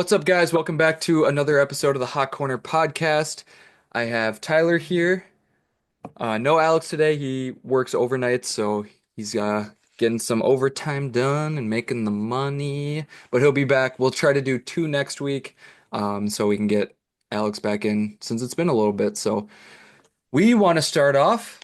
What's up, guys? Welcome back to another episode of the Hot Corner podcast. I have Tyler here. No Alex today. He works overnight, so he's getting some overtime done and making the money. But he'll be back. We'll try to do two next week, so we can get Alex back in since it's been a little bit. So we want to start off.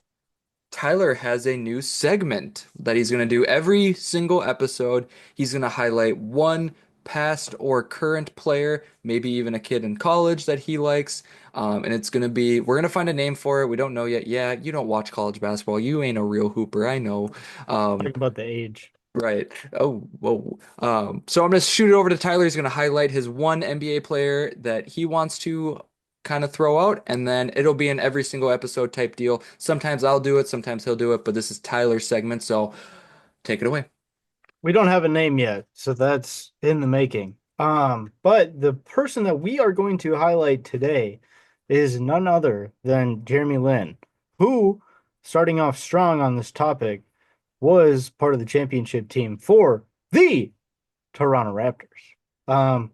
Tyler has a new segment that he's going to do every single episode. He's going to highlight one past or current player, maybe even a kid in college that he likes. And it's going to be, we're going to find a name for it. We don't know yet. Yeah, you don't watch college basketball. You ain't a real hooper. I know. Talking about the age. Right. Oh, whoa. So I'm going to shoot it over to Tyler. He's going to highlight his one NBA player that he wants to kind of throw out, and then it'll be an every single episode type deal. Sometimes I'll do it, sometimes he'll do it, but this is Tyler's segment, so take it away. We don't have a name yet, so that's in the making. But the person that we are going to highlight today is none other than Jeremy Lin, who, starting off strong on this topic, was part of the championship team for the Toronto Raptors. Um,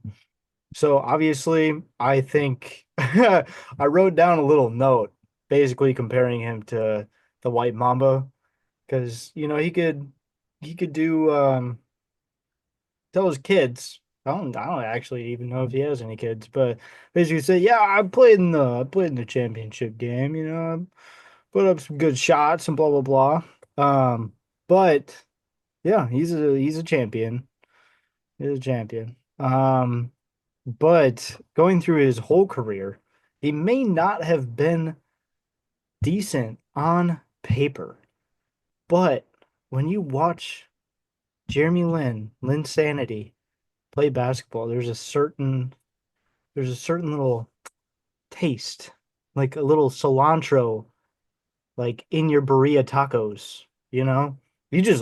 so obviously, I think I wrote down a little note basically comparing him to the White Mamba because he could do tell his kids. I don't actually even know if he has any kids, but basically say, yeah, I played in the championship game, put up some good shots and blah blah blah. But yeah, he's a champion. He's a champion. But going through his whole career, he may not have been decent on paper, but when you watch Jeremy Lin, Linsanity, play basketball, there's a certain little taste, like a little cilantro, like in your burrito tacos, you know? You just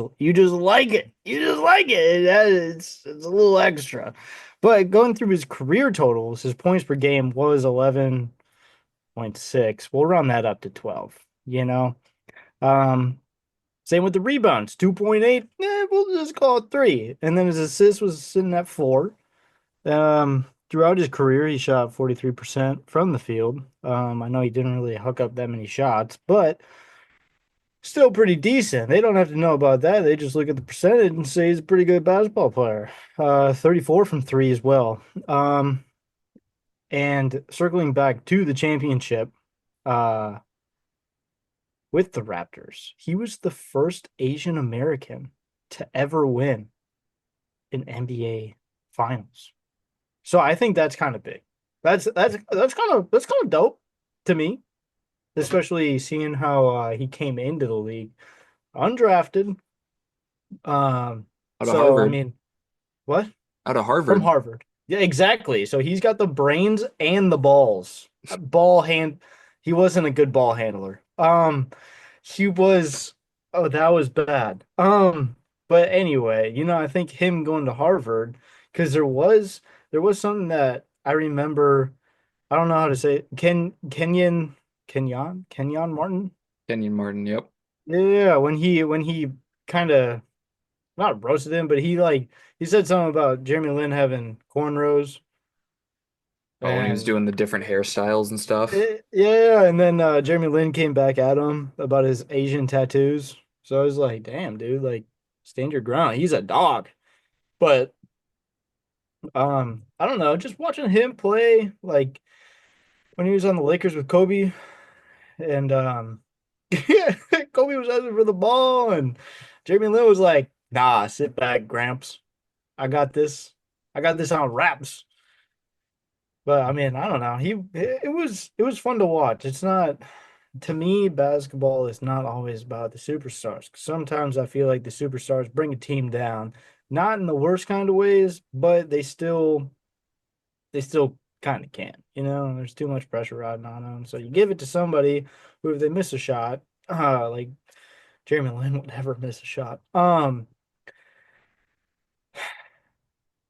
like it. You just like it. It's a little extra. But going through his career totals, his points per game was 11.6. We'll run that up to 12, you know? Um, Same with the rebounds, 2.8. We'll just call it 3. And then his assist was sitting at 4. Throughout his career, he shot 43% from the field. I know he didn't really hook up that many shots, but still pretty decent. They don't have to know about that. They just look at the percentage and say he's a pretty good basketball player. 34 from three as well. And circling back to the championship, uh, with the Raptors, he was the first Asian American to ever win an NBA Finals. So I think that's kind of big. That's kind of dope to me, especially seeing how he came into the league undrafted. Um, Out of so I Harvard. mean, what Out of from Harvard. Harvard? Yeah, exactly. So he's got the brains and the balls. Ball hand. He wasn't a good ball handler. He was. Oh, that was bad. But anyway, I think him going to Harvard because there was something that I remember. I don't know how to say it. Kenyon Martin. Kenyon Martin, yep. Yeah, when he kind of not roasted him, but he said something about Jeremy Lin having cornrows Oh, when he was and doing the different hairstyles and stuff. yeah, and then Jeremy Lin came back at him about his Asian tattoos. So I was like, damn, dude, like stand your ground. He's a dog. But I don't know, just watching him play like when he was on the Lakers with Kobe and Kobe was asking for the ball and Jeremy Lin was like, nah, sit back, Gramps. I got this. I got this on wraps. But I mean, I don't know. It was fun to watch. It's not to me, basketball is not always about the superstars. Sometimes I feel like the superstars bring a team down, not in the worst kind of ways, but they still kind of can. There's too much pressure riding on them. So you give it to somebody who, if they miss a shot, like Jeremy Lin would never miss a shot.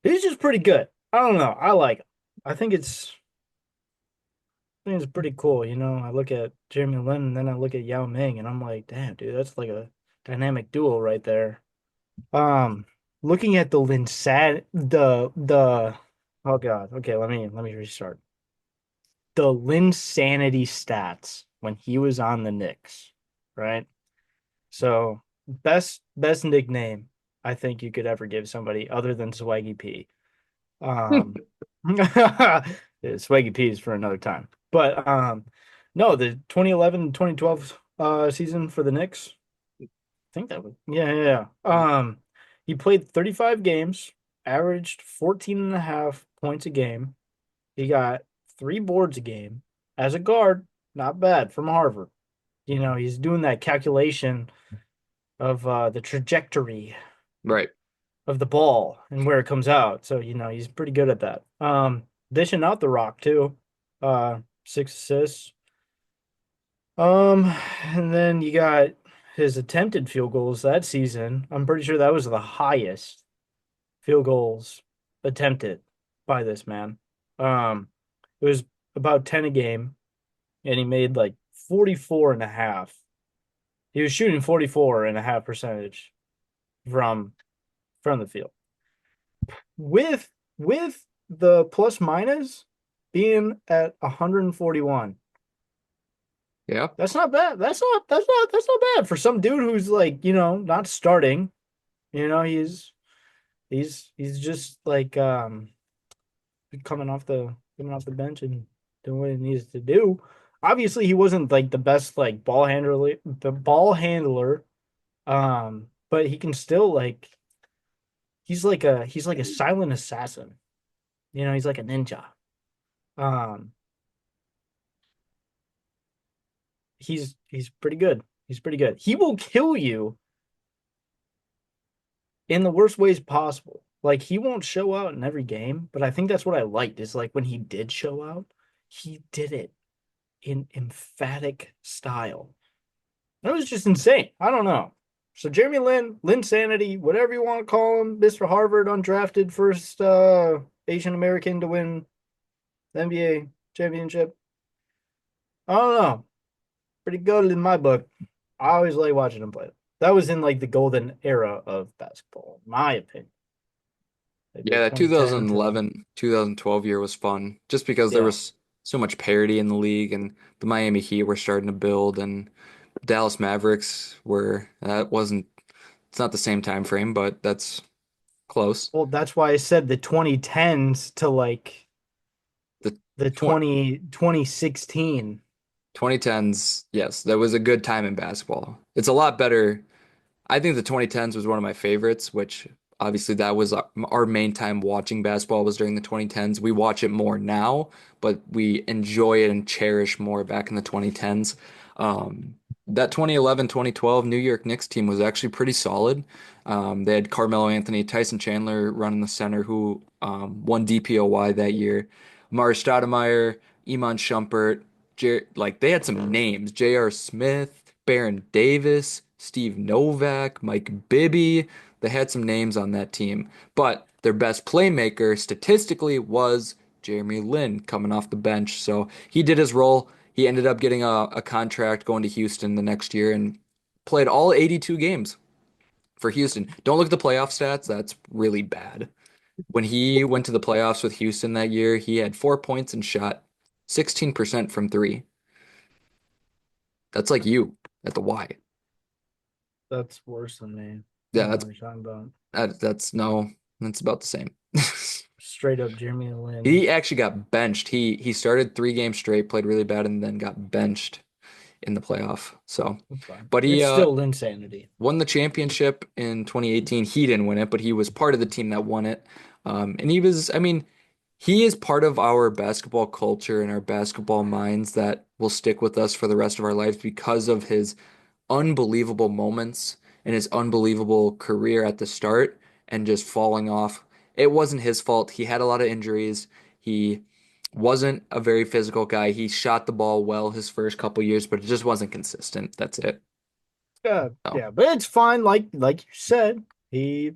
He's just pretty good. I don't know. I like him. I think it's pretty cool. I look at Jeremy Lin and then I look at Yao Ming and I'm like, damn, dude, that's like a dynamic duo right there. Um, Looking at the Oh God. Okay, let me restart. The Linsanity stats when he was on the Knicks, right? So best nickname I think you could ever give somebody other than Swaggy P. Um, Swaggy P is for another time. But no, the 2011-2012 season for the Knicks. I think that was yeah. He played 35 games, averaged 14 and a half points a game. He got 3 boards a game as a guard. Not bad from Harvard. He's doing that calculation of the trajectory Right. of the ball and where it comes out. So, he's pretty good at that. Dishing out the rock too. 6 assists. Um, and then you got his attempted field goals that season. I'm pretty sure that was the highest field goals attempted by this man. It was about 10 a game, and he made like 44 and a half. He was shooting 44.5 percentage from the field. With the plus minus being at 141. Yeah. That's not bad. That's not bad for some dude who's like, not starting. He's just like coming off the bench and doing what he needs to do. Obviously, he wasn't like the best like ball handler. But he can still like he's like a silent assassin. He's like a ninja. Um, he's pretty good. He's pretty good. He will kill you in the worst ways possible. Like he won't show out in every game, but I think that's what I liked is like when he did show out, he did it in emphatic style. That was just insane. I don't know. So Jeremy Lin Sanity, whatever you want to call him, Mr. Harvard, undrafted first Asian American to win the NBA championship. I don't know. Pretty good in my book. I always like watching him play. That was in like the golden era of basketball, in my opinion. Like the Yeah, that 2010 to 2011, 2012 year was fun just because there yeah. was so much parity in the league and the Miami Heat were starting to build and Dallas Mavericks were that wasn't it's not the same time frame, but that's close. Well, that's why I said the 2010s to like The the tw 2016. 2010s, yes, that was a good time in basketball. It's a lot better. I think the 2010s was one of my favorites, which obviously that was our main time watching basketball was during the 2010s. We watch it more now, but we enjoy it and cherish more back in the 2010s. Um, that 2011, 2012 New York Knicks team was actually pretty solid. They had Carmelo Anthony, Tyson Chandler running the center, who won DPOY that year. Amari Stoudemire, Iman Shumpert, like they had some names. J.R. Smith, Baron Davis, Steve Novak, Mike Bibby. They had some names on that team, but their best playmaker statistically was Jeremy Lin coming off the bench. So he did his role. He ended up getting a contract going to Houston the next year and played all 82 games for Houston. Don't look at the playoff stats, that's really bad. When he went to the playoffs with Houston that year, he had 4 points and shot 16% from three. That's like you at the Y. That's worse than me. I Yeah, don't know what you're talking about. that's no, that's about the same. Straight up Jeremy Lin. He actually got benched. He started 3 games straight, played really bad, and then got benched in the playoff. So, That's fine. but he It's still insanity. won the championship in 2018. He didn't win it, but he was part of the team that won it. And he was, I mean, he is part of our basketball culture and our basketball minds that will stick with us for the rest of our lives because of his unbelievable moments and his unbelievable career at the start and just falling off. It wasn't his fault. He had a lot of injuries. He wasn't a very physical guy. He shot the ball well his first couple years, but it just wasn't consistent. That's it. Yeah, So, yeah, but it's fine. Like you said, he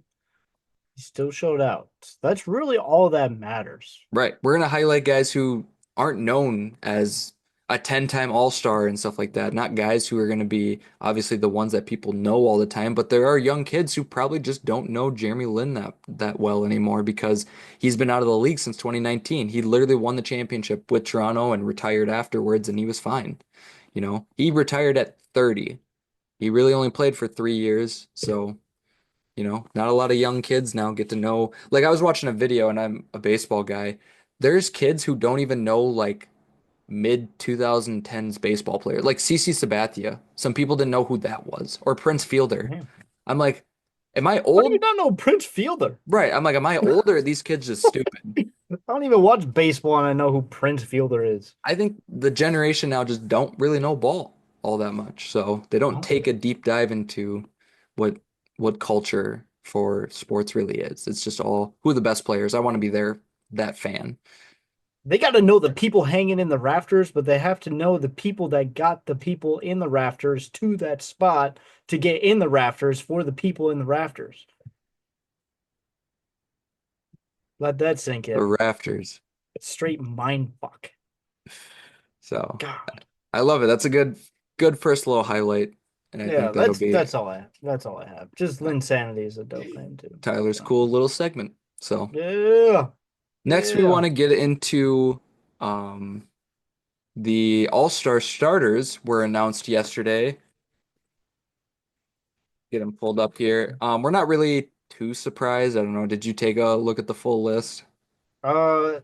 still showed out. That's really all that matters. right. We're gonna highlight guys who aren't known as a 10-time All-Star and stuff like that. Not guys who are going to be obviously the ones that people know all the time, but there are young kids who probably just don't know Jeremy Lin that well anymore because he's been out of the league since 2019. He literally won the championship with Toronto and retired afterwards, and he was fine. He retired at 30. He really only played for 3 years, so not a lot of young kids now get to know. Like I was watching a video, and I'm a baseball guy. There's kids who don't even know like mid 2010s baseball player, like CC Sabathia. Some people didn't know who that was, or Prince Fielder. Man, I'm like, am I how do you old? not know Prince Fielder? Right. I'm like, am I old or are these kids just stupid? I don't even watch baseball and I know who Prince Fielder is. I think the generation now just don't really know ball all that much. So they don't Oh. take a deep dive into what what culture for sports really is. It's just all who are the best players. I want to be there, that fan. They got to know the people hanging in the rafters, but they have to know the people that got the people in the rafters to that spot to get in the rafters for the people in the rafters. Let that sink The in. rafters. Straight mind fuck. So God. I love it. That's a good first little highlight. And I Yeah, think that'll be that's all I have. That's all I have. Just Linsanity is a dope name too. Tyler's So cool little segment. So yeah, next we yeah. want to get into um the All-Star starters were announced yesterday. Get them pulled up here. We're not really too surprised. I don't know. Did you take a look at the full list?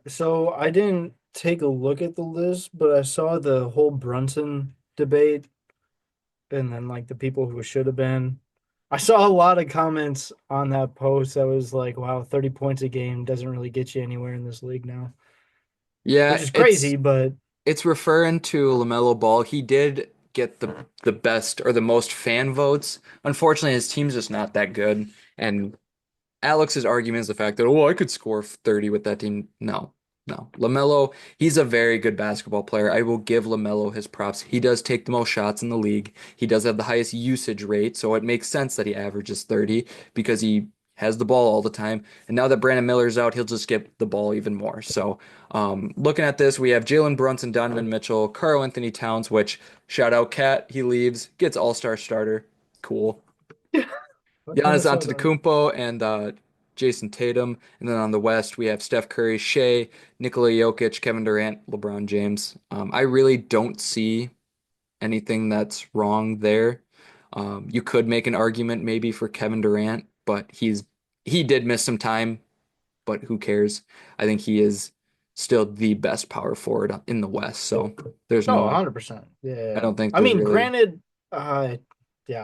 So I didn't take a look at the list, but I saw the whole Brunson debate and then like the people who should have been. I saw a lot of comments on that post that was like, wow, 30 points a game doesn't really get you anywhere in this league now, which Yeah, is it's crazy, but it's referring to LaMelo Ball. He did get the best or the most fan votes. Unfortunately, his team's just not that good, and Alex's argument is the fact that, oh, I could score 30 with that team. No, no. LaMelo, he's a very good basketball player. I will give LaMelo his props. He does take the most shots in the league. He does have the highest usage rate, so it makes sense that he averages 30 because he has the ball all the time. And now that Brandon Miller's out, he'll just get the ball even more. So, looking at this, we have Jalen Brunson, Donovan Mitchell, Karl Anthony Towns, which shout out Cat, he leaves, gets All-Star starter. Cool. I kind of Giannis saw that. Antetokounmpo and Jason Tatum. And then on the West, we have Steph Curry, Shea, Nikola Jokic, Kevin Durant, LeBron James. I really don't see anything that's wrong there. You could make an argument maybe for Kevin Durant, but he did miss some time, but who cares? I think he is still the best power forward in the West. So there's Oh, no, 100%. I Yeah. don't think I there's mean, really. granted, yeah,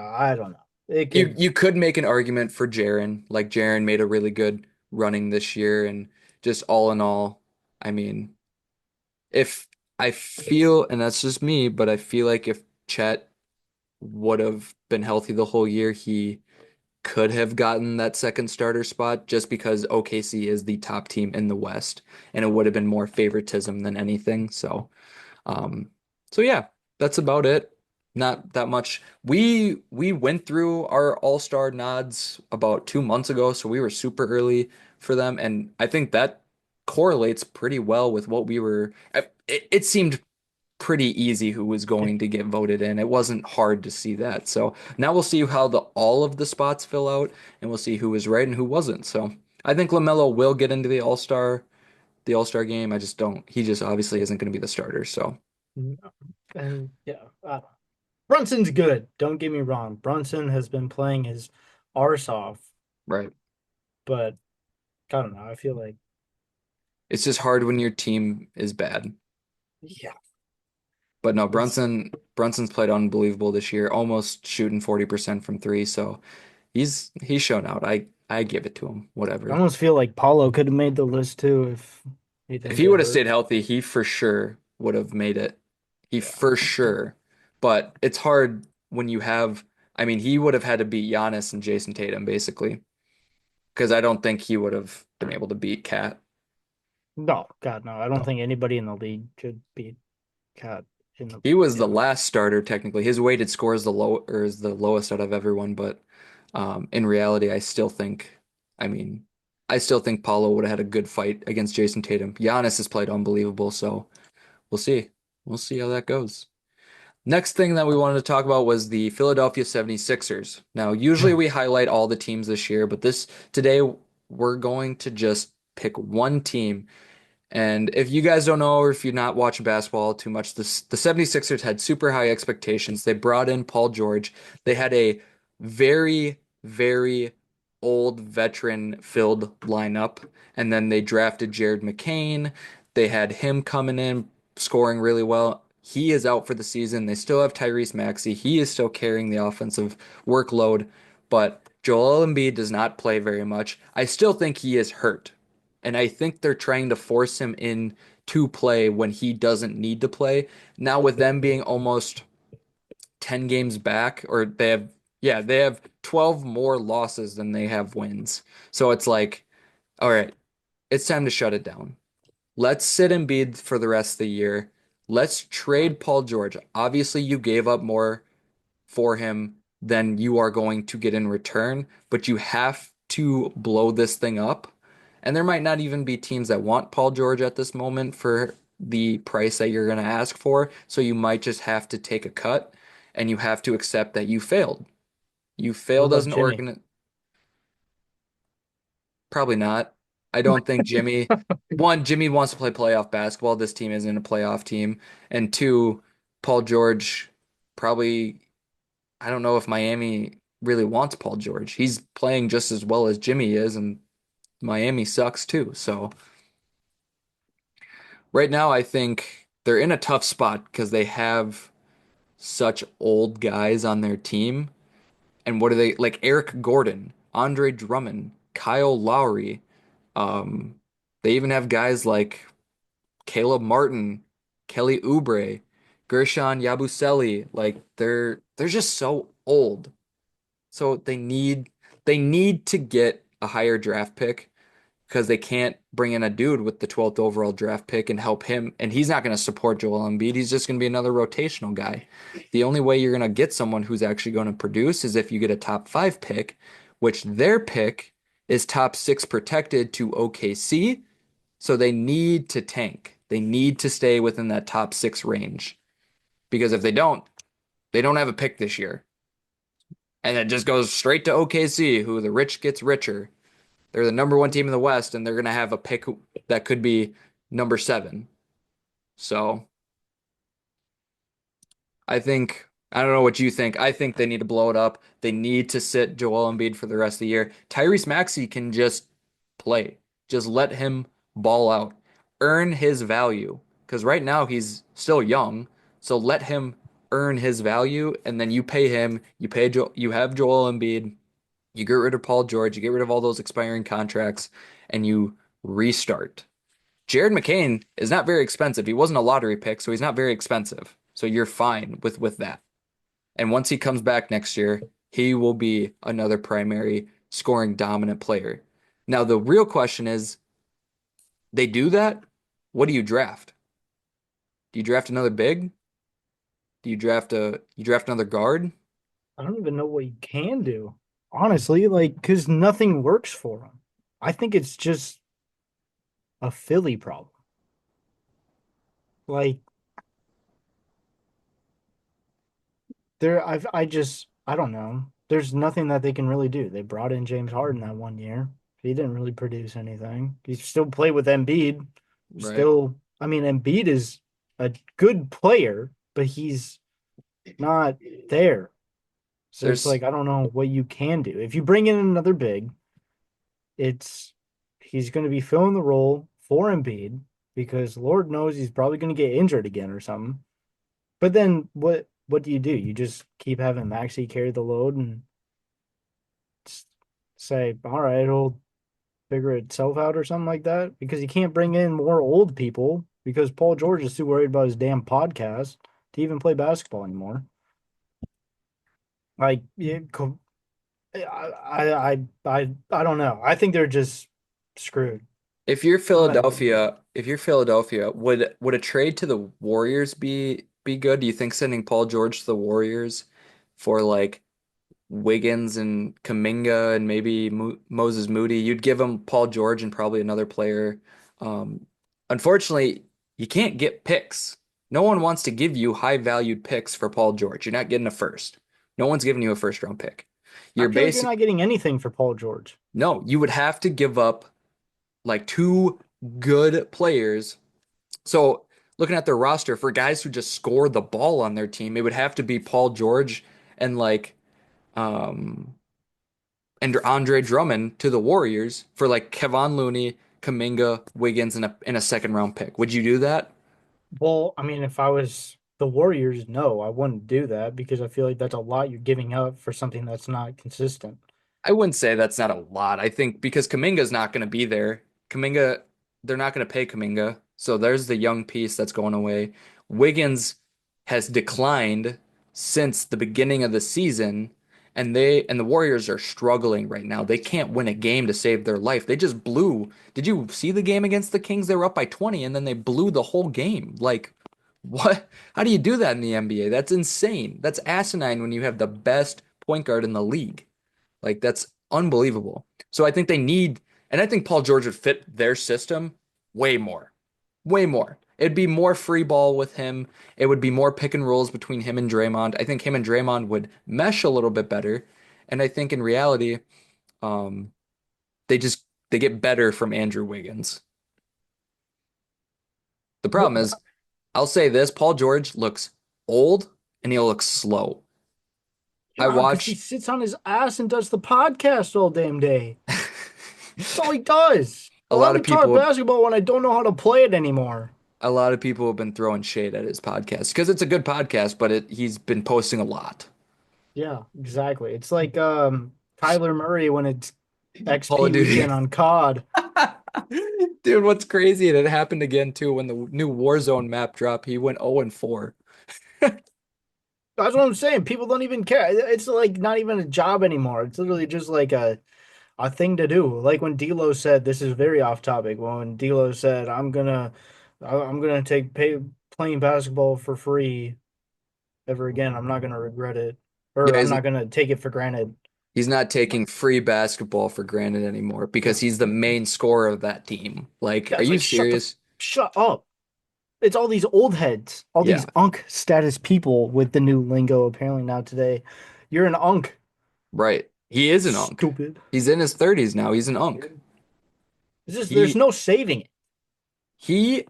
I don't know. It You could, you could make an argument for Jaren. Like Jaren made a really good running this year, and just all in all, I mean, if I feel, and that's just me, but I feel like if Chet would have been healthy the whole year, he could have gotten that second starter spot just because OKC is the top team in the West, and it would have been more favoritism than anything. Um, so yeah, that's about it. Not that much. We went through our all-star nods about 2 months ago, so we were super early for them, and I think that correlates pretty well with what we were. It seemed pretty easy who was going to get voted in. It wasn't hard to see that. So now we'll see how the all of the spots fill out, and we'll see who was right and who wasn't. So I think LaMelo will get into the All-Star game. I just don't. He just obviously isn't going to be the starter. So. and yeah, Brunson's good. Don't get me wrong. Brunson has been playing his arse off, Right. but I don't know. I feel like, It's just hard when your team is bad. yeah, But no, it's. Brunson's played unbelievable this year, almost shooting 40% from three. So he's shown out. I give it to him. I Whatever. almost feel like Paulo could have made the list too if he If didn't he get would have hurt. stayed healthy, he for sure would have made it. He Yeah. for sure. But it's hard when you have, I mean, he would have had to beat Giannis and Jason Tatum basically, because I don't think he would have been able to beat Cat. No, God, no. I don't So think anybody in the league could beat Cat he was the yeah. last starter technically. His weighted score is the low or is the lowest out of everyone, but in reality, I mean, I still think Paulo would have had a good fight against Jason Tatum. Giannis has played unbelievable, so we'll see. We'll see how that goes. Next thing that we wanted to talk about was the Philadelphia 76ers. Now, usually we highlight all the teams this year, but this today we're going to just pick one team. And if you guys don't know, or if you're not watching basketball too much, the 76ers had super high expectations. They brought in Paul George. They had a very, very old veteran filled lineup. And then they drafted Jared McCain. They had him coming in, scoring really well. He is out for the season. They still have Tyrese Maxey. He is still carrying the offensive workload, but Joel Embiid does not play very much. I still think he is hurt. And I think they're trying to force him in to play when he doesn't need to play. Now with them being almost 10 games back, or they have 12 more losses than they have wins. So it's like, all right, it's time to shut it down. Let's sit Embiid for the rest of the year. Let's trade Paul George. Obviously, you gave up more for him than you are going to get in return, but you have to blow this thing up. And there might not even be teams that want Paul George at this moment for the price that you're going to ask for. So you might just have to take a cut and you have to accept that you failed. You What failed as about an Jimmy? organ. Probably not. I don't think one, Jimmy wants to play playoff basketball. This team isn't a playoff team. And two, Paul George probably I don't know if Miami really wants Paul George. He's playing just as well as Jimmy is, and Miami sucks too. So right now, I think they're in a tough spot because they have such old guys on their team. And what are they like? Eric Gordon, Andre Drummond, Kyle Lowry. Um, they even have guys like Caleb Martin, Kelly Oubre, Gershon Yabusele. Like they're just so old. So they need to get a higher draft pick because they can't bring in a dude with the 12th overall draft pick and help him. And he's not going to support Joel Embiid. He's just going to be another rotational guy. The only way you're going to get someone who's actually going to produce is if you get a top five pick, which their pick is top six protected to OKC. So they need to tank. They need to stay within that top six range because if they don't have a pick this year. And it just goes straight to OKC, who the rich gets richer. They're the number one team in the West, and they're going to have a pick that could be number seven. So I don't know what you think. I think they need to blow it up. They need to sit Joel Embiid for the rest of the year. Tyrese Maxey can just play. Just let him ball out. Earn his value. Because right now he's still young. So let him earn his value, and then you pay him. You have Joel Embiid. You get rid of Paul George, you get rid of all those expiring contracts, and you restart. Jared McCain is not very expensive. He wasn't a lottery pick, so he's not very expensive. So you're fine with that. And once he comes back next year, he will be another primary scoring dominant player. Now the real question is, they do that? What do you draft? Do you draft another big? Do you draft another guard? I don't even know what you can do. Honestly, like, because nothing works for him. I think it's just a Philly problem. Like, I don't know. There's nothing that they can really do. They brought in James Harden that one year. He didn't really produce anything. He still played with Embiid. Right. Still, I mean, Embiid is a good player, but he's not there. So it's There's like, I don't know what you can do. If you bring in another big, it's he's going to be filling the role for Embiid because Lord knows he's probably going to get injured again or something. But then what do? You just keep having Maxi carry the load and say, all right, it'll figure itself out or something like that because you can't bring in more old people because Paul George is too worried about his damn podcast to even play basketball anymore. Like, yeah, I don't know. I think they're just screwed. If you're Philadelphia, would a trade to the Warriors be good? Do you think sending Paul George to the Warriors for like Wiggins and Kuminga and maybe Moses Moody, you'd give him Paul George and probably another player. Um, Unfortunately, you can't get picks. No one wants to give you high valued picks for Paul George. You're not getting a first. No one's giving you a first round pick. I You're feel like you're basic. not getting anything for Paul George. No, you would have to give up like two good players. So looking at their roster for guys who just score the ball on their team, it would have to be Paul George and um and Andre Drummond to the Warriors for like Kevon Looney, Kuminga, Wiggins, and a second round pick. Would you do that? Well, I mean, if I was the Warriors, no, I wouldn't do that because I feel like that's a lot you're giving up for something that's not consistent. I wouldn't say that's not a lot. I think because Kuminga's not going to be there. Kuminga, they're not going to pay Kuminga. So there's the young piece that's going away. Wiggins has declined since the beginning of the season, and the Warriors are struggling right now. They can't win a game to save their life. They just blew. Did you see the game against the Kings? They were up by 20 and then they blew the whole game. Like, what? How do you do that in the NBA? That's insane. That's asinine when you have the best point guard in the league. Like that's unbelievable. So I think they need, and I think Paul George would fit their system way more, way more. It'd be more free ball with him. It would be more pick and rolls between him and Draymond. I think him and Draymond would mesh a little bit better. And I think in reality, um, they get better from Andrew Wiggins. The problem Well, is, I'll say this, Paul George looks old and he'll look slow. I yeah, because he watched sits on his ass and does the podcast all damn day. That's all he does. a Let lot me of talk people basketball when I don't know how to play it anymore. have been throwing shade at his podcast because it's a good podcast, but he's been posting a lot. Yeah, exactly. It's like Tyler Murray when it's Call of XP Duty. weekend on COD. Dude, what's crazy, and it happened again too when the new Warzone map dropped, he went 0 and 4. That's what I'm saying. People don't even care. It's like not even a job anymore. It's literally just like a thing to do. Like when D'Lo said, this is very off topic. When D'Lo said, I'm gonna take playing basketball for free ever again. I'm not gonna regret it, or Yeah, I'm not gonna take it for granted. he's not taking free basketball for granted anymore because Yeah, he's the main scorer of that team. Like, yeah. are It's you like serious? shut up. It's all these old heads, all Yeah, these unk status people with the new lingo apparently now today. You're an unk, right. He is an unk. stupid. He's in his 30s now. He's an unk. It's just there's He no saving it. he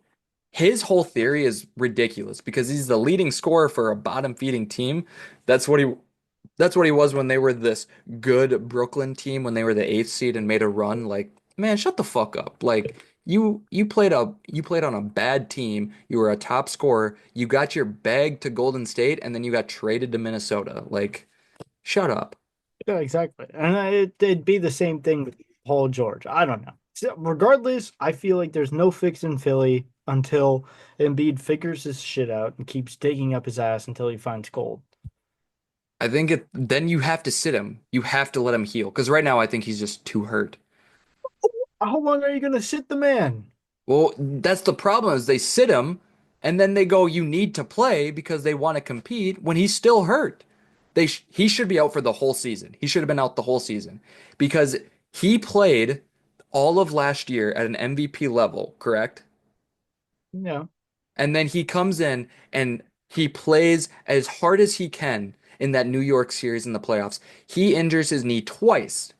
his whole theory is ridiculous because he's the leading scorer for a bottom feeding team. That's what he that's what he was when they were this good Brooklyn team when they were the eighth seed and made a run. Like, man, shut the fuck up. Like you played on a bad team. You were a top scorer. You got your bag to Golden State and then you got traded to Minnesota. Like, shut up. Yeah, exactly. And it'd be the same thing with Paul George. I don't know. So regardless, I feel like there's no fix in Philly until Embiid figures his shit out and keeps digging up his ass until he finds gold. I think it then you have to sit him. You have to let him heal because right now I think he's just too hurt. How long are you gonna sit the man? Well, that's the problem is they sit him and then they go, you need to play because they want to compete when he's still hurt. He should be out for the whole season. He should have been out the whole season because he played all of last year at an MVP level, correct? Yeah. And then he comes in and he plays as hard as he can in that New York series in the playoffs. He injures his knee twice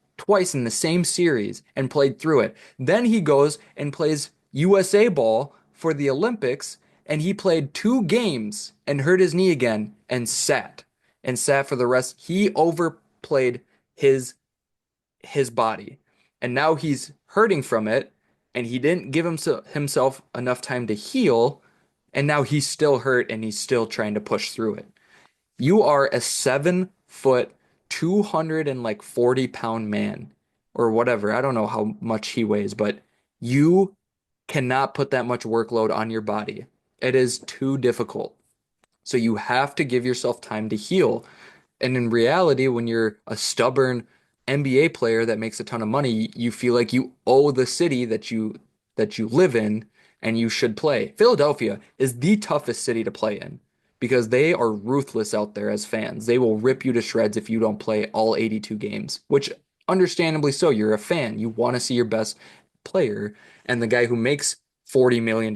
in the same series and played through it. Then he goes and plays USA ball for the Olympics and he played 2 games and hurt his knee again and sat for the rest. He overplayed his his body. And now he's hurting from it, and he didn't give himself enough time to heal, and now he's still hurt and he's still trying to push through it. You are a 7 foot, 200 and like 40 pound man or whatever. I don't know how much he weighs, but you cannot put that much workload on your body. It is too difficult. So you have to give yourself time to heal. And in reality, when you're a stubborn NBA player that makes a ton of money, you feel like you owe the city that you live in and you should play. Philadelphia is the toughest city to play in because they are ruthless out there as fans. They will rip you to shreds if you don't play all 82 games, which understandably so. You're a fan. You want to see your best player and the guy who makes $40 million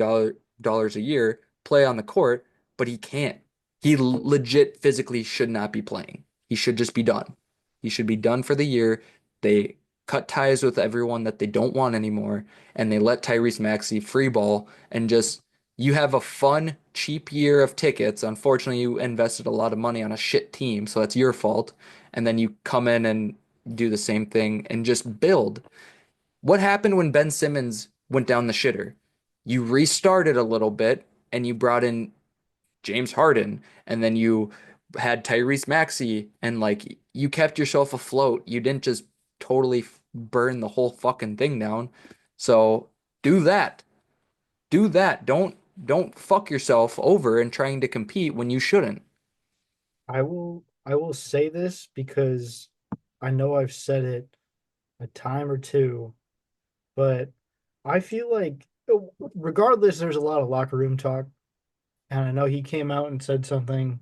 dollars a year play on the court. but he can't. He legit physically should not be playing. He should just be done. He should be done for the year. They cut ties with everyone that they don't want anymore, and they let Tyrese Maxey free ball and just you have a fun, cheap year of tickets. Unfortunately, you invested a lot of money on a shit team, so that's your fault. And then you come in and do the same thing and just build. What happened when Ben Simmons went down the shitter? You restarted a little bit and you brought in James Harden, and then you had Tyrese Maxey, and like you kept yourself afloat. You didn't just totally burn the whole fucking thing down. So do that. Do that. Don't fuck yourself over in trying to compete when you shouldn't. I will say this because I know I've said it a time or two, but I feel like regardless, there's a lot of locker room talk, and I know he came out and said something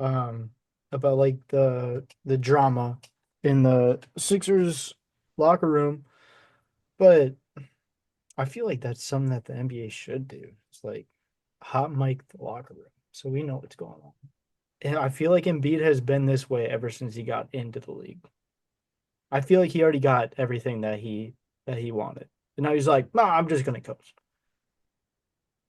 um about like the drama in the Sixers locker room, but I feel like that's something that the NBA should do. It's like hot mic the locker room so we know what's going on. And I feel like Embiid has been this way ever since he got into the league. I feel like he already got everything that he wanted. And now he's like, nah, I'm just gonna coach.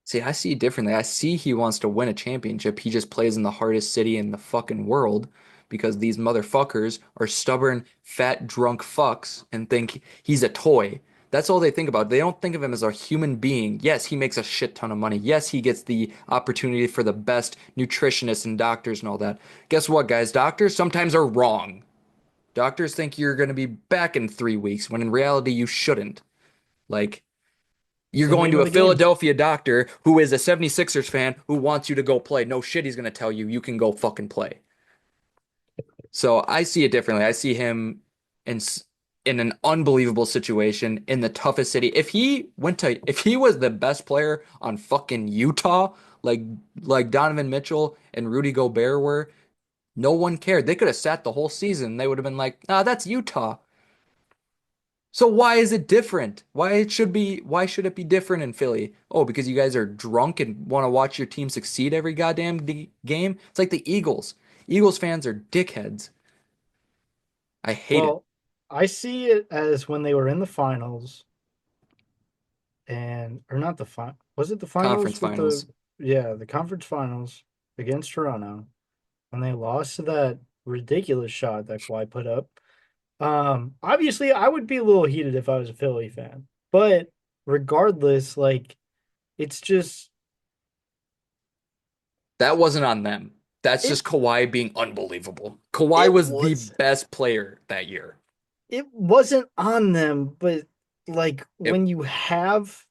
See, I see it differently. I see he wants to win a championship. He just plays in the hardest city in the fucking world because these motherfuckers are stubborn, fat, drunk fucks and think he's a toy. That's all they think about. They don't think of him as a human being. Yes, he makes a shit ton of money. Yes, he gets the opportunity for the best nutritionists and doctors and all that. Guess what, guys? Doctors sometimes are wrong. Doctors think you're going to be back in 3 weeks when in reality you shouldn't. Like, It's you're the going name to of a the game. Philadelphia doctor who is a 76ers fan who wants you to go play. No shit, he's going to tell you you can go fucking play. So I see it differently. I see him in in an unbelievable situation in the toughest city. If he was the best player on fucking Utah, like Donovan Mitchell and Rudy Gobert were, no one cared. They could have sat the whole season. They would have been like, "Ah, that's Utah." So why is it different? Why should it be different in Philly? Oh, because you guys are drunk and want to watch your team succeed every goddamn game? It's like the Eagles. Eagles fans are dickheads. I hate it. Well, I see it as when they were in the finals and or not the final. Was it the Conference finals with the finals. yeah, the conference finals against Toronto when they lost to that ridiculous shot that Kawhi put up. Obviously I would be a little heated if I was a Philly fan. But regardless, like it's just That wasn't on them. That's it just Kawhi being unbelievable. Kawhi it was the was best player that year. it wasn't on them, but like It, when you have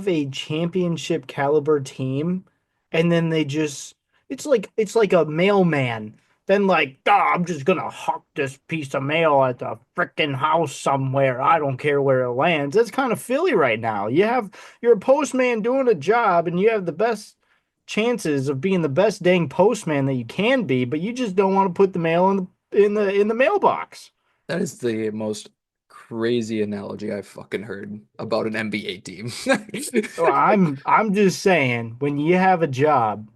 a championship caliber team and then they just it's like a mailman then like I'm just gonna hawk this piece of mail at the freaking house somewhere. I don't care where it lands. That's kind of Philly right now. You're a postman doing a job and you have the best chances of being the best dang postman that you can be, but you just don't want to put the mail in the mailbox. that is the most crazy analogy I've fucking heard about an NBA team. Well, I'm just saying, when you have a job,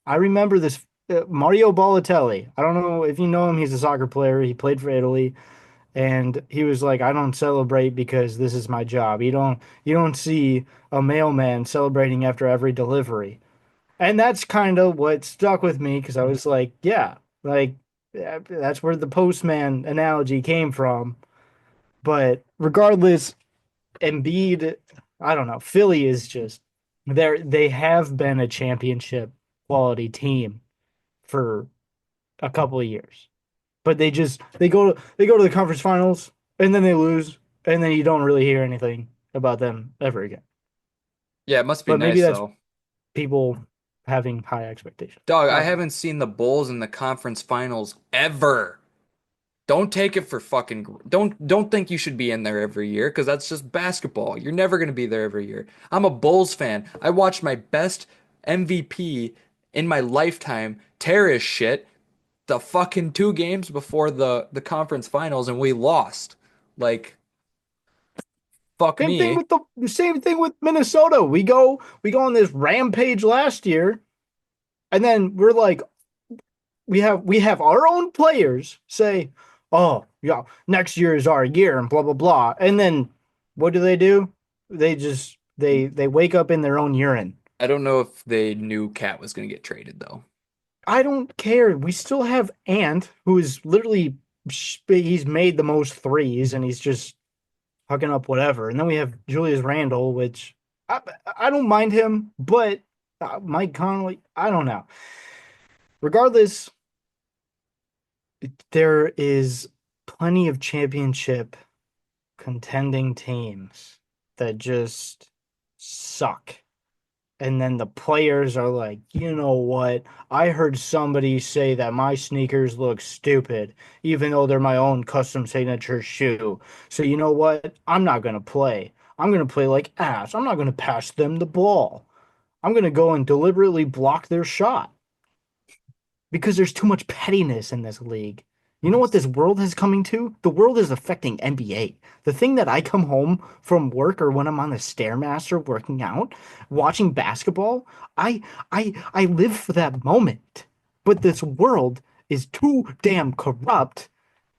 I remember this Mario Balotelli. I don't know if you know him. He's a soccer player. He played for Italy, and he was like, "I don't celebrate because this is my job. You don't see a mailman celebrating after every delivery." And that's kind of what stuck with me because I was like, "Yeah, like that's where the postman analogy came from." But regardless, Embiid, I don't know. Philly is just they have been a championship quality team for a couple of years. But they go to the conference finals and then they lose and then you don't really hear anything about them ever again. Yeah, it must be But maybe nice that's though. people having high expectations. Dog, I I don't know. haven't seen the Bulls in the conference finals ever. Don't take it for fucking don't think you should be in there every year because that's just basketball. You're never going to be there every year. I'm a Bulls fan. I watched my best MVP in my lifetime tear his shit the fucking 2 games before the conference finals and we lost. Like fuck Same thing me. with the same thing with Minnesota. We go on this rampage last year And then we're like, we have our own players say, "Oh, yeah, next year is our year," and blah blah blah. And then what do? They wake up in their own urine. I don't know if they knew Cat was going to get traded though. I don't care. We still have Ant, who is literally he's made the most threes, and he's just hucking up whatever. And then we have Julius Randle, which I I don't mind him, but Mike Conley, I don't know. Regardless, there is plenty of championship contending teams that just suck. And then the players are like, you know what? I heard somebody say that my sneakers look stupid, even though they're my own custom signature shoe. So you know what? I'm not going to play. I'm going to play like ass. I'm not going to pass them the ball. I'm going to go and deliberately block their shot because there's too much pettiness in this league. You know what this world is coming to? The world is affecting NBA. The thing that I come home from work or when I'm on the Stairmaster working out, watching basketball, I live for that moment. But this world is too damn corrupt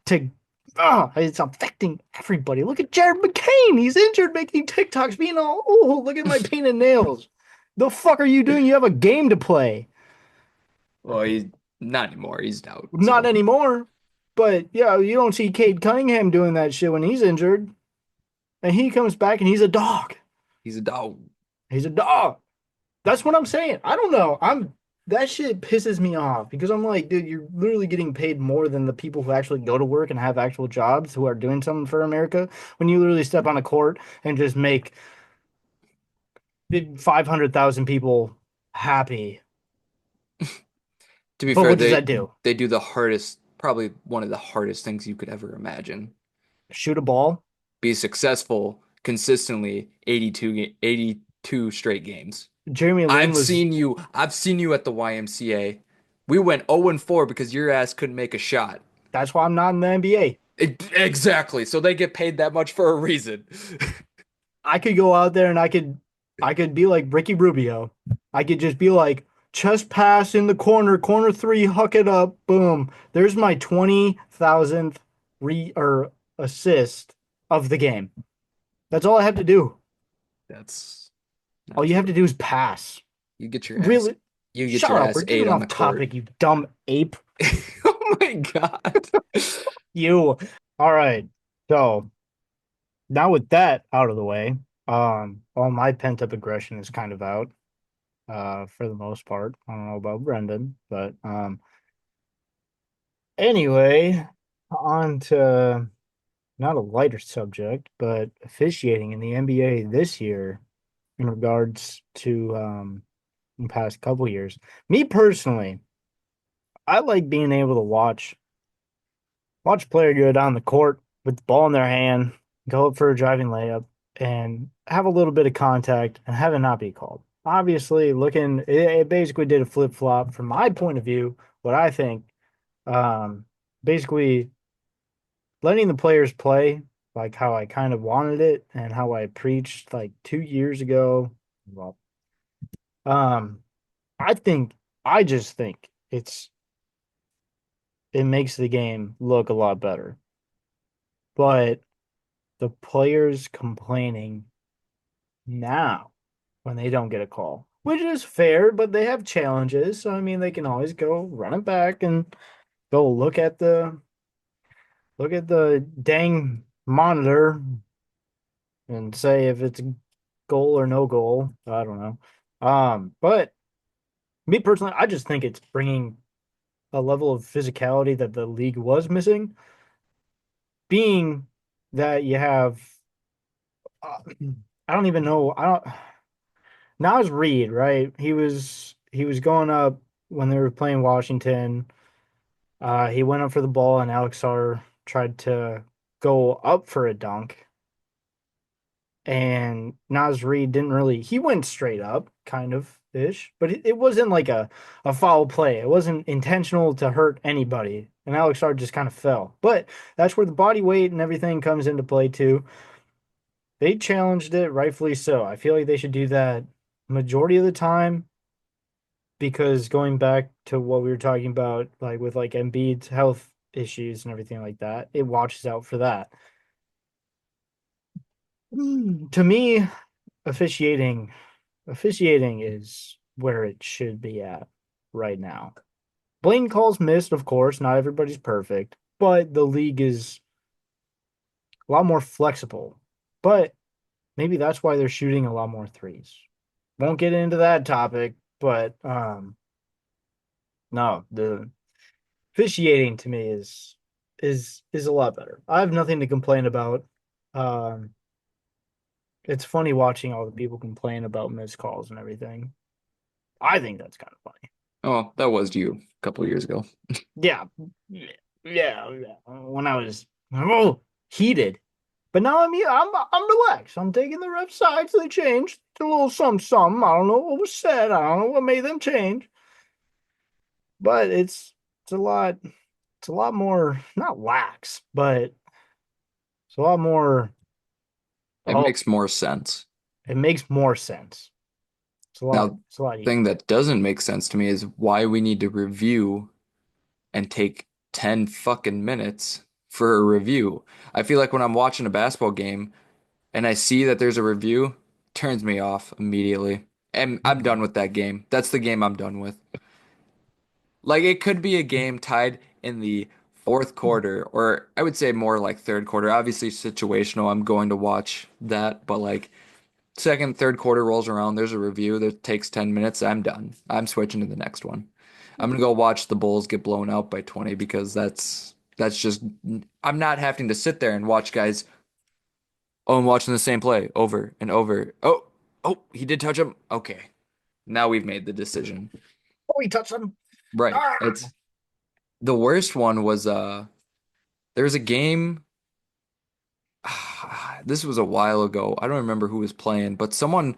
to it's affecting everybody. Look at Jared McCain. He's injured making TikToks being all, oh, look at my painted nails. The fuck are you doing? You have a game to play. Well, he's not anymore. He's out. Not So anymore. But yeah, you don't see Cade Cunningham doing that shit when he's injured. And he comes back and he's a dog. he's a dog. He's a dog. That's what I'm saying. I don't know. I'm that shit pisses me off because I'm like, dude, you're literally getting paid more than the people who actually go to work and have actual jobs who are doing something for America. When you literally step on a court and just make 500,000 people happy. To be But fair, what does they that do? they do the hardest, probably one of the hardest things you could ever imagine. Shoot a ball? Be successful consistently 82 straight games. Jeremy Lin was I've seen you at the YMCA. We went 0 and 4 because your ass couldn't make a shot. that's why I'm not in the NBA. Exactly. So they get paid that much for a reason. I could go out there and I could be like Ricky Rubio. I could just be like chest pass in the corner, corner three, huck it up, boom. There's my 20,000th re or assist of the game. That's all I have to do. That's All not you have to true. do is pass. You get your ass Really? you get Shut your up. We're ass ate getting on the off court. topic, you dumb ape. Oh my God. You. All right. So now with that out of the way, all my pent up aggression is kind of out. For the most part. I don't know about Brendan, but anyway, on to not a lighter subject, but officiating in the NBA this year in regards to the past couple years. Me personally, I like being able to watch a player go down the court with the ball in their hand, go up for a driving layup, and have a little bit of contact and have it not be called. Obviously, it basically did a flip flop from my point of view. What I think, um, basically letting the players play like how I kind of wanted it and how I preached like 2 years ago. Well, um, I think I just think it makes the game look a lot better. But the players complaining now when they don't get a call, which is fair, but they have challenges. So I mean, they can always go run it back and go look at the dang monitor and say if it's a goal or no goal. I don't know. But me personally, I just think it's bringing a level of physicality that the league was missing, being that you have. Uh, I don't even know. I don't. Nas Reed, right? He was going up when they were playing Washington. He went up for the ball, and Alex R tried to go up for a dunk, and Nas Reed didn't really. He went straight up, kind of ish, but it wasn't like a foul play. It wasn't intentional to hurt anybody, and Alex R just kind of fell. But that's where the body weight and everything comes into play too. They challenged it, rightfully so. I feel like they should do that majority of the time. because going back to what we were talking about, like with like Embiid's health issues and everything like that, it watches out for that. To me, officiating officiating is where it should be at right now. Blatant calls missed, of course. Not everybody's perfect, but the league is a lot more flexible. But maybe that's why they're shooting a lot more threes. Won't get into that topic, but no, the officiating to me is a lot better. I have nothing to complain about. Um, it's funny watching all the people complain about missed calls and everything. I think that's kind of funny. Oh, that was you a couple of years ago. Yeah, yeah, yeah. When I was heated, but now I'm relaxed. I'm taking the ref sides. They changed a little something. I don't know what was said. I don't know what made them change, but it's a lot. It's a lot more not lax, but it's a lot more. It Oh, makes more sense. it makes more sense. It's a lot. Now, It's a lot thing easier. that doesn't make sense to me is why we need to review and take 10 fucking minutes for a review. I feel like when I'm watching a basketball game and I see that there's a review, turns me off immediately. And I'm done Hmm. with that game. That's the game I'm done with. Like it could be a game tied in the fourth quarter, or I would say more like third quarter. Obviously situational. I'm going to watch that, but like second, third quarter rolls around, there's a review that takes 10 minutes. I'm done. I'm switching to the next one. I'm gonna go watch the Bulls get blown out by 20 because that's just I'm not having to sit there and watch guys. Oh, I'm watching the same play over and over. Oh, he did touch him. Okay, now we've made the decision. Oh, he touched them. Right. Ah! It's the worst one was there was a game. This was a while ago. I don't remember who was playing, but someone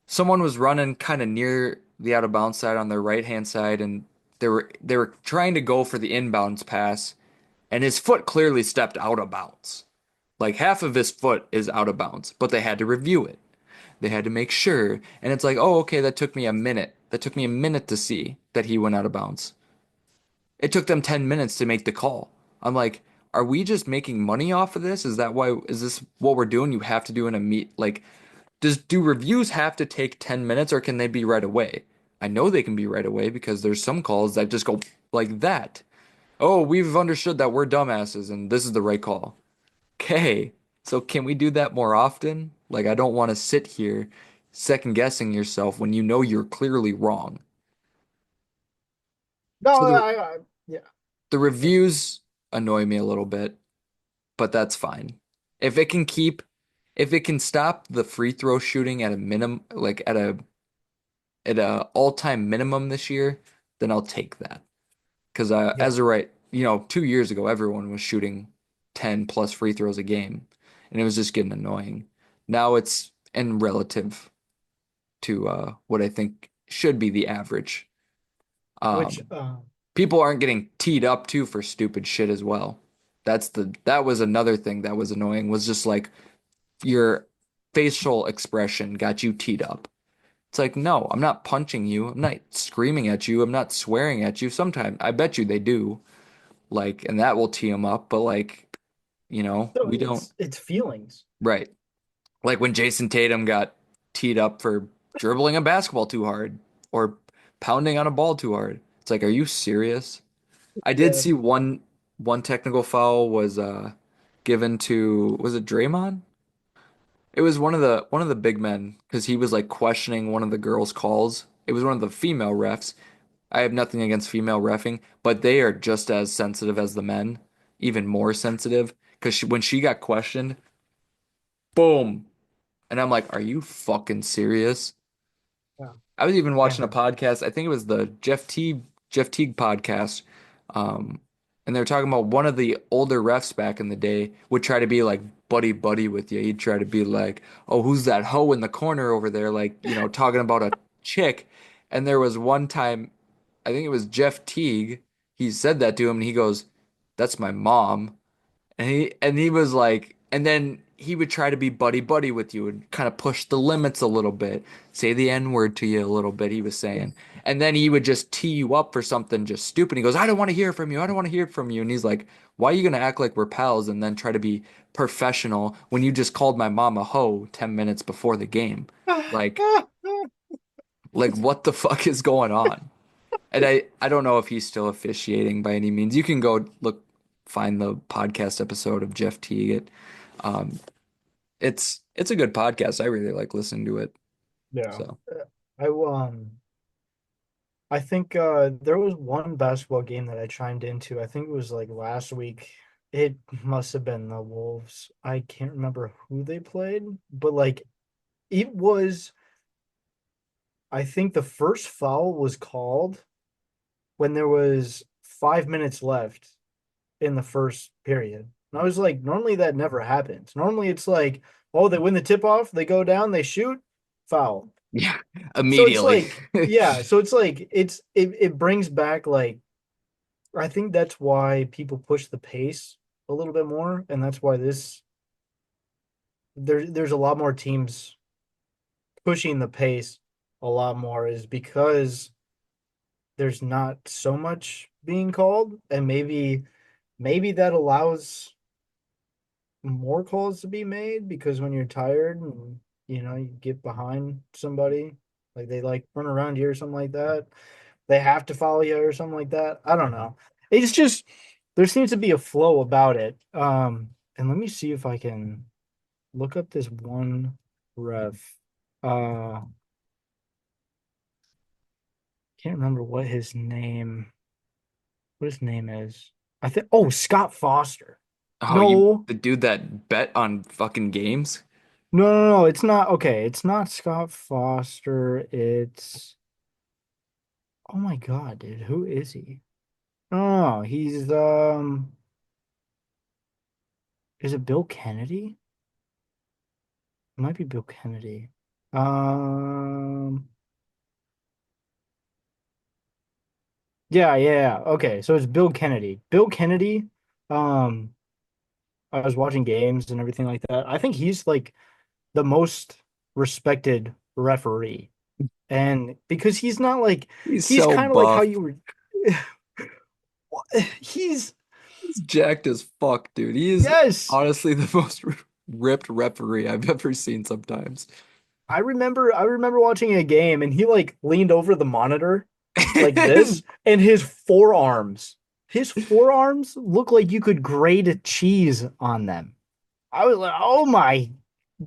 was running kind of near the out of bounds side on their right hand side, and they were trying to go for the inbounds pass, and his foot clearly stepped out of bounds. Like half of his foot is out of bounds, but they had to review it. They had to make sure, and it's like, oh, okay, that took me a minute. That took me a minute to see that he went out of bounds. It took them 10 minutes to make the call. I'm like, are we just making money off of this? Is this what we're doing? You have to do in a meet like do reviews have to take 10 minutes or can they be right away? I know they can be right away because there's some calls that just go like that. Oh, we've understood that we're dumbasses and this is the right call. Okay, so can we do that more often? Like, I don't want to sit here second guessing yourself when you know you're clearly wrong. No, So yeah. the reviews annoy me a little bit, but that's fine. If it can keep, if it can stop the free throw shooting at a minimum, like at a all-time minimum this year, then I'll take that. Because Yeah. as a right, 2 years ago, everyone was shooting 10 plus free throws a game, and it was just getting annoying. Now it's in relative to what I think should be the average. Which Um, People aren't getting teed up too for stupid shit as well. That was another thing that was annoying was just like your facial expression got you teed up. It's like, no, I'm not punching you. I'm not screaming at you. I'm not swearing at you. Sometimes I bet you they do. Like, and that will tee them up. But like, so we don't. it's feelings. Right. Like when Jason Tatum got teed up for dribbling a basketball too hard or pounding on a ball too hard. It's like, are you serious? I did Yeah. see one technical foul was given to was it Draymond? It was one of the big men because he was like questioning one of the girls' calls. It was one of the female refs. I have nothing against female reffing, but they are just as sensitive as the men, even more sensitive. Because when she got questioned, boom, and I'm like, "Are you fucking serious?" Yeah. I was even watching a And podcast. I think it was the Jeff Teague podcast, and they were talking about one of the older refs back in the day would try to be like buddy buddy with you. He'd try to be like, "Oh, who's that hoe in the corner over there?" Like talking about a chick. And there was one time, I think it was Jeff Teague. He said that to him, and he goes, "That's my mom." And he was like, And then he would try to be buddy buddy with you and kind of push the limits a little bit, say the N word to you a little bit, he was saying. And then he would just tee you up for something just stupid. He goes, I don't want to hear from you. I don't want to hear from you. And he's like, why are you going to act like we're pals and then try to be professional when you just called my mom a hoe 10 minutes before the game? Like, like what the fuck is going on? And I don't know if he's still officiating by any means. You can go look find the podcast episode of Jeff Teague. Um, it's a good podcast. I really like listening to it. Yeah. So I think there was one basketball game that I chimed into. I think it was like last week. It must have been the Wolves. I can't remember who they played, but like it was, I think the first foul was called when there was 5 minutes left in the first period. And I was like, normally that never happens. Normally it's like, oh, they win the tip off, they go down, they shoot, foul. yeah, So it's immediately. like, yeah, so it's like it brings back like I think that's why people push the pace a little bit more, and that's why there's a lot more teams pushing the pace a lot more is because there's not so much being called, and maybe that allows more calls to be made because when you're tired and you get behind somebody, like they like run around you or something like that, they have to follow you or something like that. I don't know. It's just there seems to be a flow about it. And let me see if I can look up this one ref. Can't remember what his name is. I think Scott Oh, Foster. you No, the dude that bet on fucking games? no, it's not okay. It's not Scott Foster. It's oh my God, dude, who is he? No, he's is it Bill Kennedy? It might be Bill Kennedy. Um, yeah. Okay, so it's Bill Kennedy. Bill Kennedy. Um, I was watching games and everything like that. I think he's like the most respected referee, and because he's not like He's he's so kind of like how buff. you were. He's He's jacked as fuck, dude. He is yes. honestly the most ripped referee I've ever seen sometimes. I remember watching a game and he like leaned over the monitor like this and his forearms look like you could grate a cheese on them. I was like, "Oh my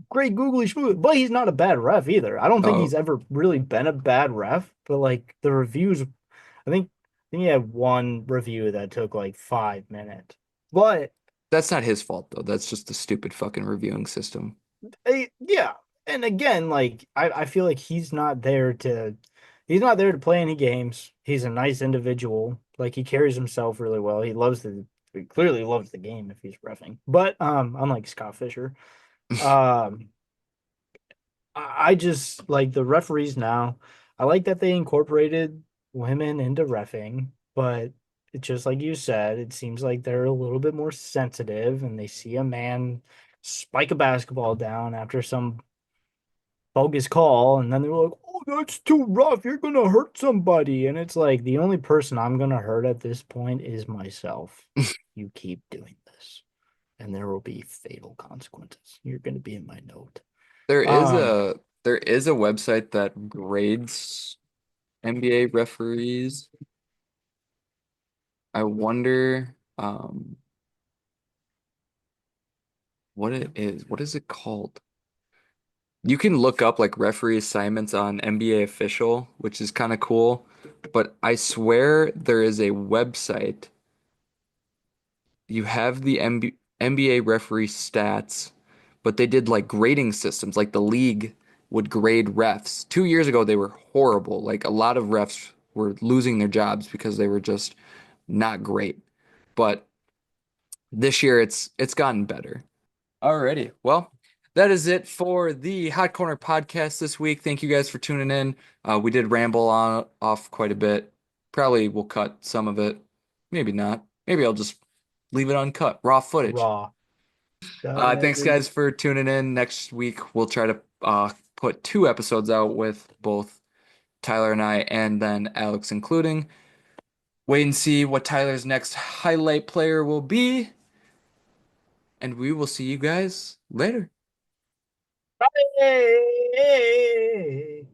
great googly schmoo." But he's not a bad ref either. I don't think Oh, he's ever really been a bad ref, but like the reviews I think he had one review that took like 5 minutes. But that's not his fault though. That's just the stupid fucking reviewing system. yeah, and again, like I feel like he's not there to play any games. He's a nice individual. Like he carries himself really well. He clearly loves the game if he's reffing. But unlike Scott Fisher, um I just like the referees now. I like that they incorporated women into reffing, but it's just like you said, it seems like they're a little bit more sensitive and they see a man spike a basketball down after some bogus call, and then they were like, "Oh, that's too rough. You're gonna hurt somebody." And it's like the only person I'm gonna hurt at this point is myself. You keep doing this, and there will be fatal consequences. You're gonna be in my note. There is Um, a website that grades NBA referees. I wonder what it is. What is it called? You can look up like referee assignments on NBA Official, which is kind of cool. But I swear there is a website. You have the NBA referee stats, but they did like grading systems. Like the league would grade refs. 2 years ago, they were horrible. Like a lot of refs were losing their jobs because they were just not great. But this year, it's gotten better. Alrighty. Well, that is it for the Hot Corner podcast this week. Thank you guys for tuning in. We did ramble on off quite a bit. Probably will cut some of it. Maybe not. Maybe I'll just leave it uncut, raw footage. Raw. Thanks, guys, for tuning in. Next week, we'll try to put 2 episodes out with both Tyler and I, and then Alex including. Wait and see what Tyler's next highlight player will be, and we will see you guys later. Hey!